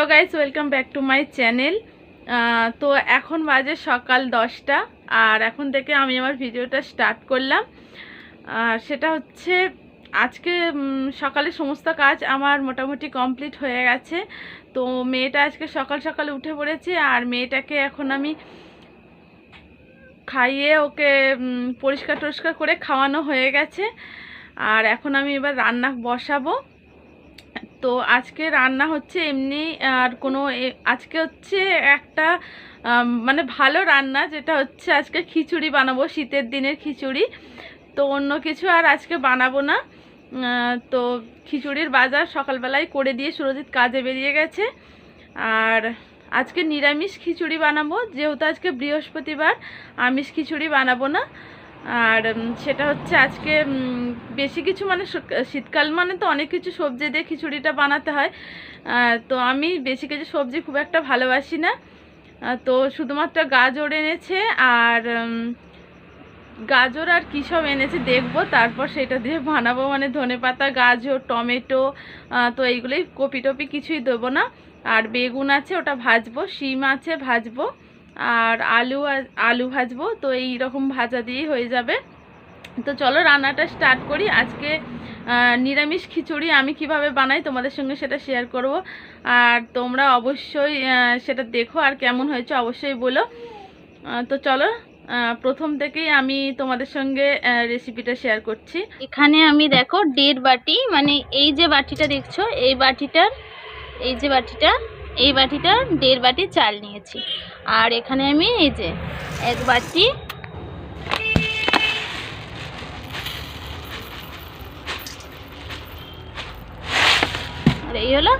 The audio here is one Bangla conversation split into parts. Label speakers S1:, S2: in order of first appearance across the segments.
S1: Hello guys, welcome back to my channel. তো এখন বাজে সকাল 10টা, আর এখন থেকে আমি আমার ভিডিওটা স্টার্ট করলাম। সেটা হচ্ছে আজকে সকালে সমস্ত কাজ আমার মোটামুটি কমপ্লিট হয়ে গেছে। তো মেয়েটা আজকে সকাল সকাল উঠে পড়েছে, আর মেয়েটাকে এখন আমি খাইয়ে ওকে পরিষ্কার টরিষ্কার করে খাওয়ানো হয়ে গেছে। আর এখন আমি এবার রান্না বসাবো। তো আজকে রান্না হচ্ছে এমনি, আর কোনো আজকে হচ্ছে একটা মানে ভালো রান্না, যেটা হচ্ছে আজকে খিচুড়ি বানাবো, শীতের দিনের খিচুড়ি। তো অন্য কিছু আর আজকে বানাবো না। তো খিচুড়ির বাজার সকালবেলায় করে দিয়ে সুরজিৎ কাজে বেরিয়ে গেছে। আর আজকে নিরামিষ খিচুড়ি বানাবো, যেহেতু আজকে বৃহস্পতিবার, আমিষ খিচুড়ি বানাবো না। আর সেটা হচ্ছে আজকে বেশি কিছু মানে শীতকাল মানে তো অনেক কিছু সবজি দিয়ে খিচুড়িটা বানাতে হয়। তো আমি বেশি কিছু সবজি খুব একটা ভালোবাসি না। তো শুধুমাত্র গাজর এনেছে, আর গাজর আর কী সব এনেছে দেখবো, তারপর সেটা দিয়ে বানাবো। মানে ধনেপাতা, গাজর, টমেটো, তো এইগুলোই, কপি টপি কিছুই দেবো না। আর বেগুন আছে, ওটা ভাজবো। শিম আছে, ভাজবো। আর আলু ভাজবো। তো এই রকম ভাজা দিয়েই হয়ে যাবে। তো চলো রান্নাটা স্টার্ট করি। আজকে নিরামিষ খিচুড়ি আমি কিভাবে বানাই তোমাদের সঙ্গে সেটা শেয়ার করব। আর তোমরা অবশ্যই সেটা দেখো, আর কেমন হয়েছে অবশ্যই বলো। তো চলো প্রথম থেকেই আমি তোমাদের সঙ্গে রেসিপিটা শেয়ার করছি।
S2: এখানে আমি দেখো 1.5 বাটি, মানে এই যে বাটিটা দেখছো, এই বাটিটার, এই যে বাটিটা, এই বাটিটার 1.5 বাটি চাল নিয়েছি। আর এখানে আমি এই যে 1 বাটি, আর এই হলো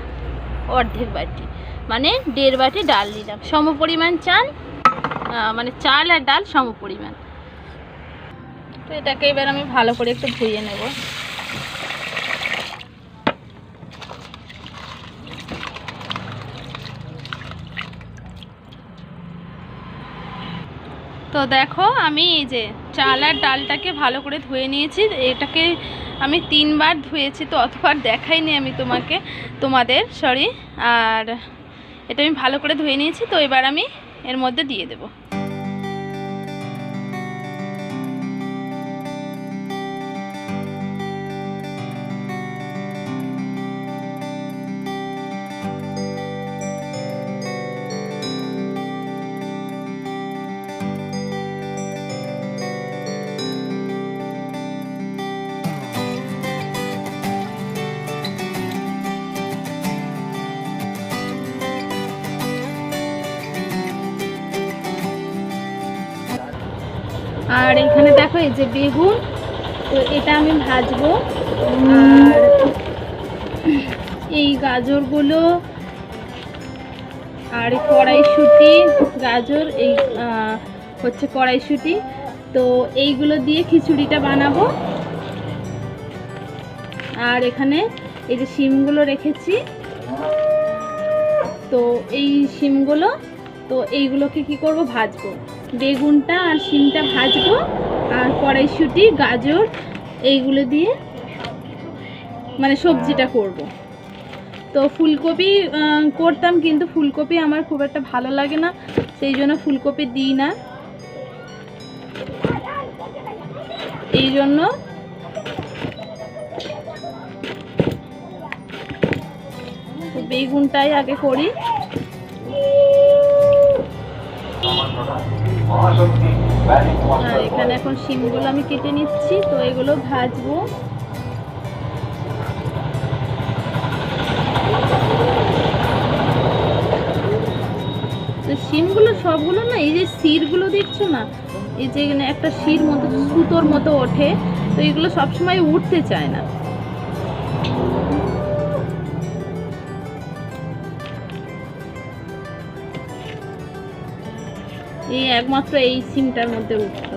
S2: অর্ধেক বাটি, মানে 1.5 বাটি ডাল দিলাম। সমপরিমাণ চাল, মানে চাল আর ডাল সমপরিমাণ। তো এটাকে এবার আমি ভালো করে একটু ধুয়ে নেব। তো দেখো আমি এই যে চাল আর ডালটাকে ভালো করে ধুয়ে নিয়েছি। এটাকে আমি 3বার ধুয়েছি, তো অতবার দেখাইনি আমি তোমাদের সরি। আর এটা আমি ভালো করে ধুয়ে নিয়েছি। তো এবার আমি এর মধ্যে দিয়ে দেবো। আর এখানে দেখো এই যে বেগুন, তো এটা আমি ভাজবো। আর এই গাজরগুলো, আর কড়াইশুঁটি, গাজর, এই হচ্ছে কড়াইশুঁটি, তো এইগুলো দিয়ে খিচুড়িটা বানাবো। আর এখানে এই যে শিমগুলো রেখেছি, তো এই শিমগুলো, তো এইগুলোকে কি করব, ভাজবো। বেগুনটা আর শিমটা ভাজবো, আর কড়াইশুঁটি, গাজর, এইগুলো দিয়ে মানে সবজিটা করব। তো ফুলকপি করতাম, কিন্তু ফুলকপি আমার খুব একটা ভালো লাগে না, সেই জন্য ফুলকপি দিই না। এই জন্য বেগুনটাই আগে করি। আর এখানে এখন শিমগুলো আমি কেটে নিচ্ছি, তো এগুলো ভাজবো। তো শিমগুলো সবগুলো না, এই যে শিরগুলো দেখছো না, এই যে এখানে একটা শির মতো সুতোর মতো ওঠে, তো এগুলো সবসময় উঠতে চায় না। এই একমাত্র এই সিমটার মধ্যে উঠতো।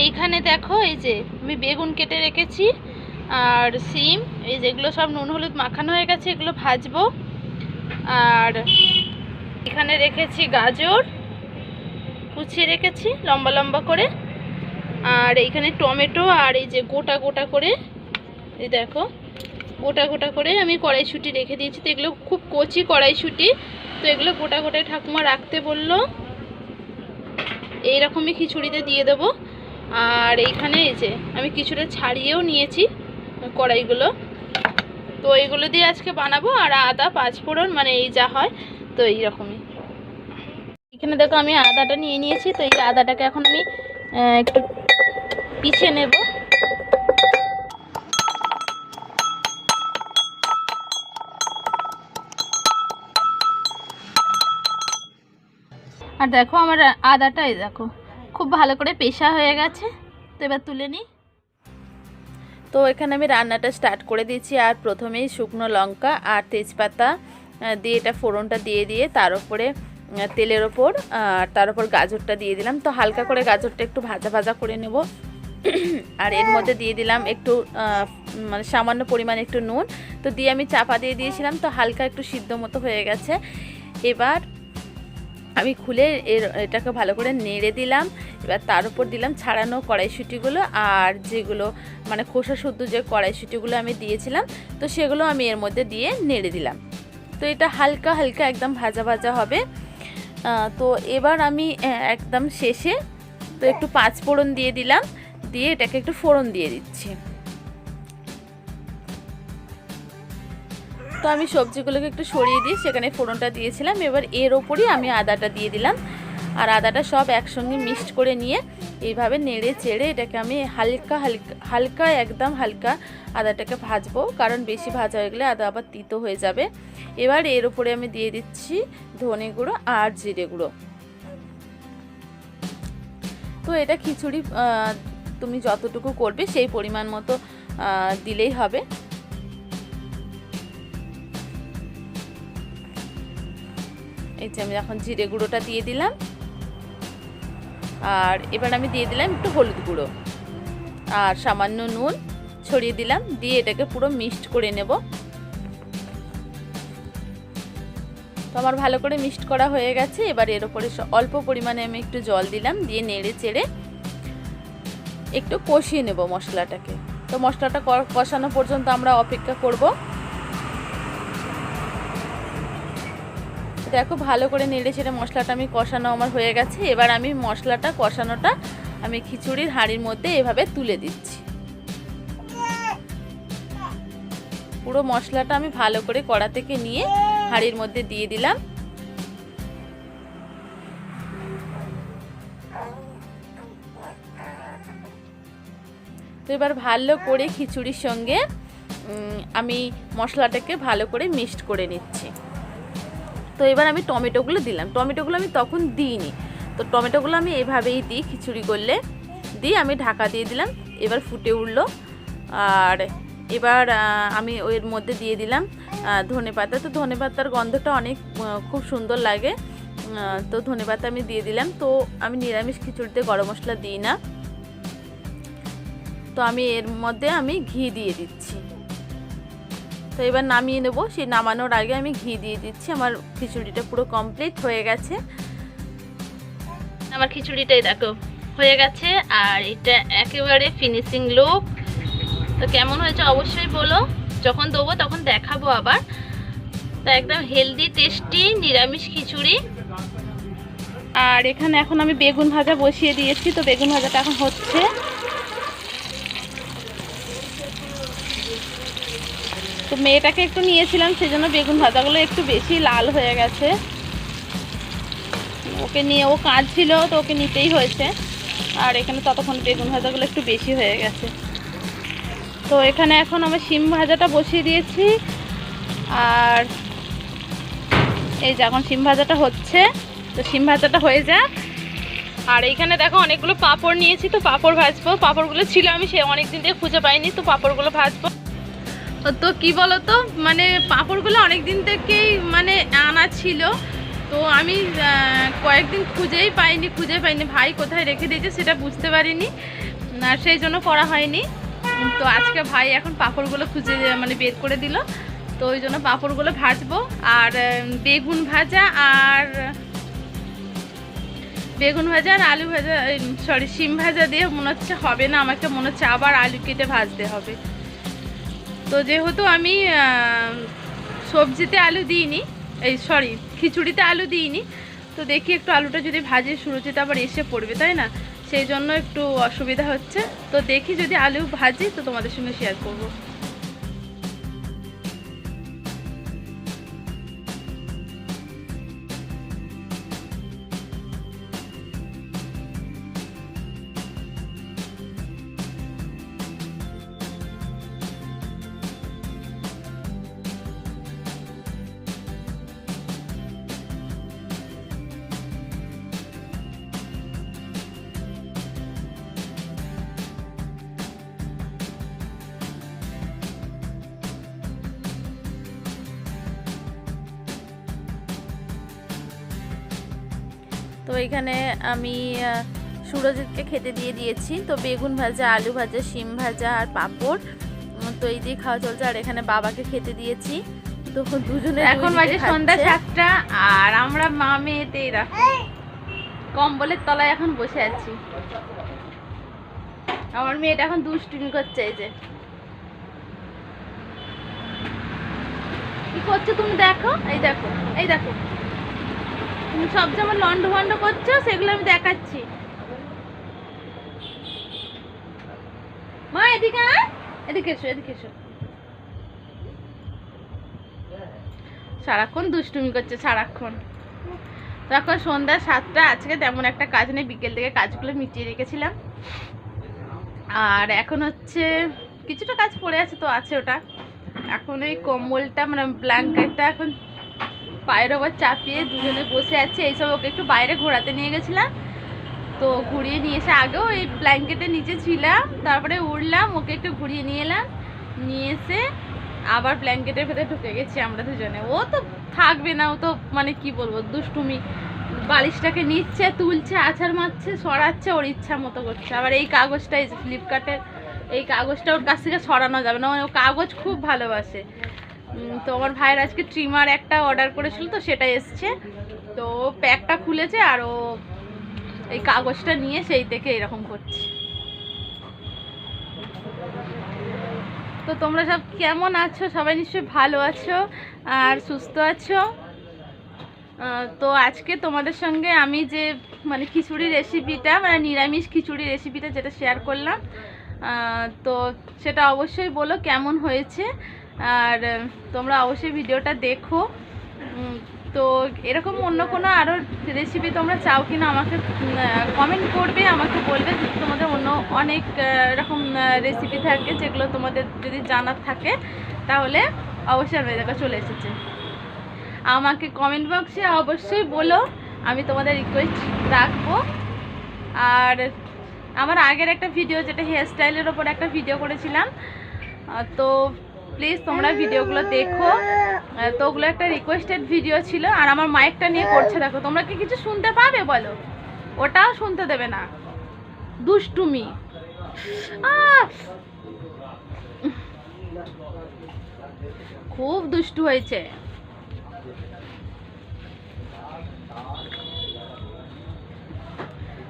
S2: এইখানে দেখো এই যে আমি বেগুন কেটে রেখেছি আর সিম, এই যেগুলো সব নুন হলুদ মাখানো হয়ে গেছে, এগুলো ভাজবো। আর এখানে রেখেছি গাজর, কুচিয়ে রেখেছি লম্বা লম্বা করে। আর এইখানে টমেটো, আর এই যে গোটা গোটা করে, এই দেখো গোটা গোটা করে আমি কড়াইশুঁটি রেখে দিয়েছি। তো এগুলো খুব কচি কড়াইশুঁটি, তো এগুলো গোটা গোটায় ঠাকুমা রাখতে বললো। এইরকমই খিচুড়িতে দিয়ে দেবো। আর এইখানে এই যে আমি কিছুটা ছাড়িয়েও নিয়েছি কড়াইগুলো, তো এইগুলো দিয়ে আজকে বানাবো। আর আদা পাঁচফোড়ন মানে এই যা হয়, তো এইরকমই। এখানে দেখো আমি আদাটা নিয়ে নিয়েছি, তো এই আদাটাকে এখন আমি একটু পিষে নেব। আর দেখো আমার আদাটা এই দেখো খুব ভালো করে পেশা হয়ে গেছে। তো এবার তুলে নিই।
S1: তো এখানে আমি রান্নাটা স্টার্ট করে দিয়েছি। আর প্রথমেই শুকনো লঙ্কা আর তেজপাতা দিয়ে এটা ফোড়নটা দিয়ে তার উপরে তেলের ওপর আর তার উপর গাজরটা দিয়ে দিলাম। তো হালকা করে গাজরটা একটু ভাজা ভাজা করে নেব। আর এর মধ্যে দিয়ে দিলাম একটু মানে সামান্য পরিমাণে একটু নুন। তো দিয়ে আমি চাপা দিয়ে দিয়েছিলাম, তো হালকা একটু সিদ্ধ মতো হয়ে গেছে। এবার আমি খুলে এটাকে ভালো করে নেড়ে দিলাম। এবার তার উপর দিলাম ছাড়ানো কড়াইশুঁটিগুলো, আর যেগুলো মানে খোসা শুদ্ধ যে কড়াইশুঁটিগুলো আমি দিয়েছিলাম, তো সেগুলো আমি এর মধ্যে দিয়ে নেড়ে দিলাম। তো এটা হালকা হালকা একদম ভাজা ভাজা হবে। তো এবার আমি একদম শেষে তো একটু পাঁচফোড়ন দিয়ে দিলাম, দিয়ে এটাকে একটু ফোড়ন দিয়ে দিচ্ছি। তো আমি সবজিগুলোকে একটু সরিয়ে দিয়ে সেখানে ফোড়নটা দিয়েছিলাম। এবার এর ওপরই আমি আদাটা দিয়ে দিলাম। আর আদাটা সব একসঙ্গে মিক্সড করে নিয়ে এইভাবে নেড়ে চেড়ে এটাকে আমি হালকা হালকা হালকা একদম হালকা আদাটাকে ভাজবো, কারণ বেশি ভাজা হয়ে গেলে আদা আবার তিতো হয়ে যাবে। এবার এর উপরে আমি দিয়ে দিচ্ছি ধনে গুঁড়ো আর জিরে গুঁড়ো। তো এটা খিচুড়ি তুমি যতটুকু করবে সেই পরিমাণ মতো দিলেই হবে। এই যে আমি এখন জিরে গুঁড়োটা দিয়ে দিলাম। আর এবার আমি দিয়ে দিলাম একটু হলুদ গুঁড়ো আর সামান্য নুন ছড়িয়ে দিলাম, দিয়ে এটাকে পুরো মিক্সড করে নেব। তো আমার ভালো করে মিক্সড করা হয়ে গেছে। এবার এর উপরে অল্প পরিমাণে আমি একটু জল দিলাম, দিয়ে নেড়ে চেড়ে একটু কষিয়ে নেব মশলাটাকে। তো মশলাটা কষানো পর্যন্ত আমরা অপেক্ষা করব। দেখো ভালো করে নেড়ে চেড়ে মশলাটা আমি কষানো আমার হয়ে গেছে। এবার আমি মশলাটা কষানোটা আমি খিচুড়ির হাঁড়ির মধ্যে এভাবে তুলে দিচ্ছি। পুরো মশলাটা আমি ভালো করে কড়া থেকে নিয়ে হাঁড়ির মধ্যে দিয়ে দিলাম। তো এবার ভালো করে খিচুড়ির সঙ্গে আমি মশলাটাকে ভালো করে মিক্সড করে নিচ্ছি। তো এবার আমি টমেটোগুলো দিলাম। টমেটোগুলো আমি তখন দিইনি, তো টমেটোগুলো আমি এভাবেই দিই খিচুড়ি করলে। দিয়ে আমি ঢাকা দিয়ে দিলাম। এবার ফুটে উঠলো। আর এবার আমি ওর মধ্যে দিয়ে দিলাম ধনেপাতা। তো ধনেপাতার গন্ধটা অনেক খুব সুন্দর লাগে, তো ধনেপাতা আমি দিয়ে দিলাম। তো আমি নিরামিষ খিচুড়িতে গরম মশলা দিই না, তো আমি এর মধ্যে আমি ঘি দিয়ে দিচ্ছি। তো এবার নামিয়ে নেব। সেই নামানোর আগে আমি ঘি দিয়ে দিচ্ছি। আমার খিচুড়িটা পুরো কমপ্লিট হয়ে গেছে।
S2: আমার খিচুড়িটাই দেখো হয়ে গেছে, আর এটা একেবারে ফিনিশিং লুক। তো কেমন হয়েছে অবশ্যই বলো, যখন দেবো তখন দেখাবো আবার। তো একদম হেলদি টেস্টি নিরামিষ খিচুড়ি। আর এখানে এখন আমি বেগুন ভাজা বসিয়ে দিয়েছি। তো বেগুন ভাজাটা এখন হচ্ছে। তো মেয়েটাকে একটু নিয়েছিলাম, সেজন্য বেগুন ভাজাগুলো একটু বেশি লাল হয়ে গেছে। ওকে নিয়ে ও কাঁদছিল, তো ওকে নিতেই হয়েছে। আর এখানে ততক্ষণ বেগুন ভাজাগুলো একটু বেশি হয়ে গেছে। তো এখানে এখন আমি শিম ভাজাটা বসিয়ে দিয়েছি। আর এই যে এখন শিম ভাজাটা হচ্ছে। তো শিম ভাজাটা হয়ে যাক। আর এইখানে দেখো অনেকগুলো পাঁপড় নিয়েছি, তো পাঁপড় ভাজবো। পাঁপড়গুলো ছিল আমি সে অনেকদিন থেকে খুঁজে পাইনি, তো পাঁপড়গুলো ভাজবো। তো কি বলতো, মানে পাঁপড়গুলো অনেক দিন থেকেই মানে আনা ছিল, তো আমি কয়েকদিন খুঁজে পাইনি। ভাই কোথায় রেখে দিয়েছে সেটা বুঝতে পারিনি।
S1: না সেই জন্য করা হয়নি। তো আজকে ভাই এখন পাঁপড়গুলো খুঁজে মানে বের করে দিল, তো ওই জন্য পাঁপড়গুলো ভাজবো। আর বেগুন ভাজা আর আলু ভাজা, সরি শিম ভাজা দিয়ে মনে হচ্ছে হবে না, আমাকে মনে হচ্ছে আবার আলু কেটে ভাজতে হবে। তো যেহেতু আমি সবজিতে আলু দিইনি, খিচুড়িতে আলু দিইনি, তো দেখি একটু আলুটা যদি ভাজি সুরুচিতে আবার এসে পড়বে, তাই না, সেই জন্য একটু অসুবিধা হচ্ছে। তো দেখি যদি আলু ভাজি তো তোমাদের সঙ্গে শেয়ার করব। তো এখানে আমি সুরজিৎকে খেতে দিয়ে দিয়েছি। তো বেগুন ভাজা, আলু ভাজা, শিম ভাজা আর পাঁপড়, তো এই দিয়ে খাওয়া চলছে। আর এখানে বাবাকে খেতে দিয়েছি। তো দুজনে এখন বাজে সন্ধ্যা 7টা, আর আমরা মা মেয়েতে কম্বলের তলায় এখন বসে আছি। আমার মেয়েটা এখন দুষ্টুমি করছে। এই যে কি করছো তুমি, দেখো, এই দেখো, এই দেখো, তুমি সব যেমন লন্ড ভন্ড করছো সেগুলো আমি দেখাচ্ছি। মা এদিকে আয়, এদিকে এসো, এদিকে এসো। সারাক্ষণ দুষ্টুমি করছে, সারাক্ষণ। তখন সন্ধ্যা 7টা, আজকে তেমন একটা কাজ নেই, বিকেল থেকে কাজগুলো মিটিয়ে রেখেছিলাম। আর এখন হচ্ছে কিছুটা কাজ পড়ে আছে, তো আছে ওটা। এখন এই কম্বলটা মানে ব্ল্যাঙ্কেটটা এখন পায়ের ওপর চাপিয়ে দুজনে বসে আছে। এইসব ওকে একটু বাইরে ঘোরাতে নিয়ে গেছিলাম, তো ঘুরিয়ে নিয়ে এসে আগেও এই ব্ল্যাঙ্কেটের নিচে ছিলাম, তারপরে উঠলাম, ওকে একটু ঘুরিয়ে নিয়ে এলাম, নিয়ে এসে আবার ব্ল্যাঙ্কেটের ভেতরে ঢুকে গেছি আমরা দুজনে। ও তো থাকবে না, ও তো মানে কি বলবো, দুষ্টুমি, বালিশটাকে নিচ্ছে, তুলছে, আছাড় মারছে, সরাচ্ছে, ওর ইচ্ছা মতো করছে। আবার এই কাগজটা, এই যে ফ্লিপকার্টের এই কাগজটা ওর কাছ থেকে সরানো যাবে না, ও কাগজ খুব ভালোবাসে। তো আমার ভাইয়ের আজকে ট্রিমার একটা অর্ডার করেছিল, তো সেটা এসছে, তো প্যাকটা খুলেছে আর ও এই কাগজটা নিয়ে সেই থেকে এরকম করছে। তো তোমরা সব কেমন আছো? সবাই নিশ্চয়ই ভালো আছো আর সুস্থ আছো। তো আজকে তোমাদের সঙ্গে আমি যে মানে খিচুড়ি রেসিপিটা, মানে নিরামিষ খিচুড়ি রেসিপিটা যেটা শেয়ার করলাম, তো সেটা অবশ্যই বলো কেমন হয়েছে। আর তোমরা অবশ্যই ভিডিওটা দেখো। তো এরকম অন্য কোনো আরও রেসিপি তোমরা চাও কিনা আমাকে কমেন্ট করবে, আমাকে বলবে। তোমাদের অন্য অনেক রকম রেসিপি থাকে যেগুলো তোমাদের যদি জানার থাকে তাহলে অবশ্যই আমি দেখা চলে এসেছে। আমাকে কমেন্ট বক্সে অবশ্যই বলো, আমি তোমাদের রিকোয়েস্ট রাখবো। আর আমার আগের একটা ভিডিও, যেটা হেয়ার স্টাইলের ওপর একটা ভিডিও করেছিলাম, তো প্লিজ তোমরা ভিডিওগুলো দেখো। তো ওগুলো একটা রিকোয়েস্টেড ভিডিও ছিল। আর আমার মাইকটা নিয়ে করছে দেখো, তোমরা কি কিছু শুনতে পাবে বলো? ওটাও শুনতে দেবে না, দুষ্টুমি। খুব দুষ্টু হয়েছে।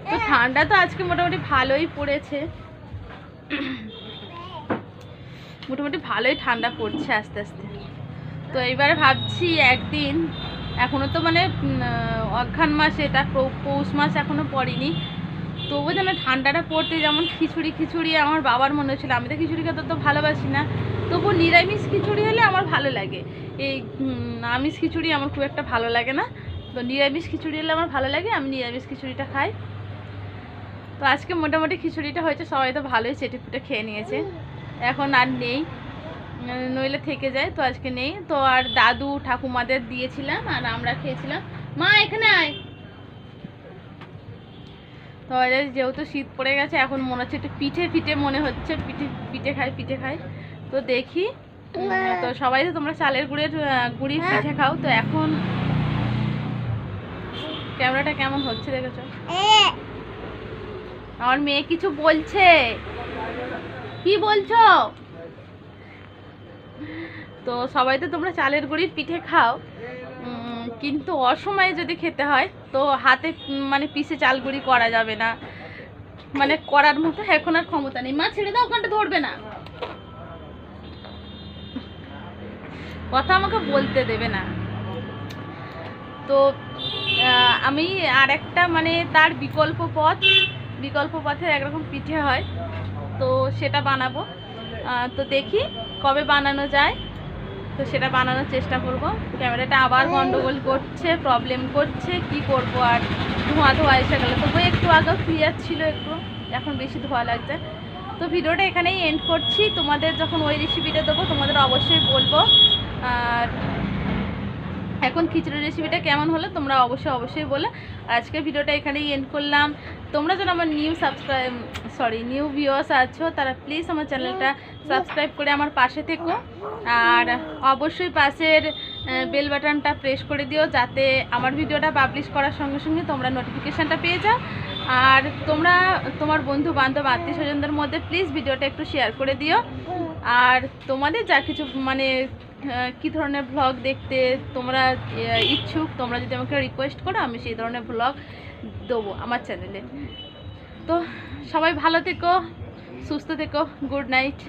S1: তো ঠান্ডা তো আজকে মোটামুটি ভালোই পড়েছে, মোটামুটি ভালোই ঠান্ডা পড়ছে আস্তে আস্তে। তো এইবারে ভাবছি একদিন, এখনও তো মানে অঘ্রাণ মাস, এটা পৌষ মাস এখনও পড়েনি, তবুও যেন ঠান্ডাটা পড়তে, যেমন খিচুড়ি আমার বাবার মনে হচ্ছিলো। আমি তো খিচুড়ি খেতে তো ভালোবাসি না, তবু নিরামিষ খিচুড়ি হলে আমার ভালো লাগে। এই আমিষ খিচুড়ি আমার খুব একটা ভালো লাগে না, তো নিরামিষ খিচুড়ি হলে আমার ভালো লাগে, আমি নিরামিষ খিচুড়িটা খাই। তো আজকে মোটামুটি খিচুড়িটা হয়েছে, সবাই তো ভালোই চেটেপুটে খেয়ে নিয়েছে। এখন আর নেই, নইলে থেকে যায়, তো আজকে নেই। তো আর দাদু ঠাকুমাদের দিয়েছিলাম আর আমরা খেয়েছিলাম। মা এখানে আয়। তো যেহেতু শীত পড়ে গেছে, এখন মনে হচ্ছে একটু পিঠে মনে হচ্ছে, পিঠে খাই। তো দেখি, তো সবাই তো তোমরা চালের গুড়ির পিঠে খাও। তো এখন ক্যামেরাটা কেমন হচ্ছে দেখেছো? আমার মেয়ে কিছু বলছে, কি বলছো? তো সবাই তো তোমরা চালের গুঁড়ির পিঠে খাও, কিন্তু অসময়ে যদি খেতে হয় তো হাতে মানে পিষে চাল গুঁড়ি করা যাবে না, মানে করার মতো এখন আর ক্ষমতা নেই। মা ছেড়ে দাও, ওখানটা ধরবে না, কথা আমাকে বলতে দেবে না। তো আমি আর একটা মানে তার বিকল্প পথে একরকম পিঠে হয়, তো সেটা বানাবো। তো দেখি কবে বানানো যায়, তো সেটা বানানোর চেষ্টা করব। ক্যামেরাটা আবার গন্ডগোল করছে, প্রবলেম করছে, কি করব আর। ধোঁয়া এসে গেল, তবু একটু আগেও ক্লিয়ার ছিল, একটু এখন বেশি ধোঁয়া লাগছে। তো ভিডিওটা এখানেই এন্ড করছি। তোমাদের যখন ওই রেসিপিটা দেবো তোমাদের অবশ্যই বলবো। আর এখন খিচুড়ি রেসিপিটা কেমন হলো তোমরা অবশ্যই বলো। আর আজকের ভিডিওটা এখানেই এন্ড করলাম। তোমরা যেন আমার নিউ ভিউয়ার্স আছো, তারা প্লিজ আমার চ্যানেলটা সাবস্ক্রাইব করে আমার পাশে থেকো। আর অবশ্যই পাশের বেল বাটনটা প্রেস করে দিও, যাতে আমার ভিডিওটা পাবলিশ করার সঙ্গে সঙ্গে তোমরা নোটিফিকেশানটা পেয়ে যাও। আর তোমরা তোমার বন্ধু বান্ধব আত্মীয় স্বজনদের মধ্যে প্লিজ ভিডিওটা একটু শেয়ার করে দিও। আর তোমাদের যা কিছু মানে কী ধরনের ভ্লগ দেখতে তোমরা ইচ্ছুক, তোমরা যদি আমাকে রিকোয়েস্ট করো আমি সেই ধরনের ভ্লগ দেবো আমার চ্যানেলে। তো সবাই ভালো থেকো, সুস্থ থেকো, গুড নাইট।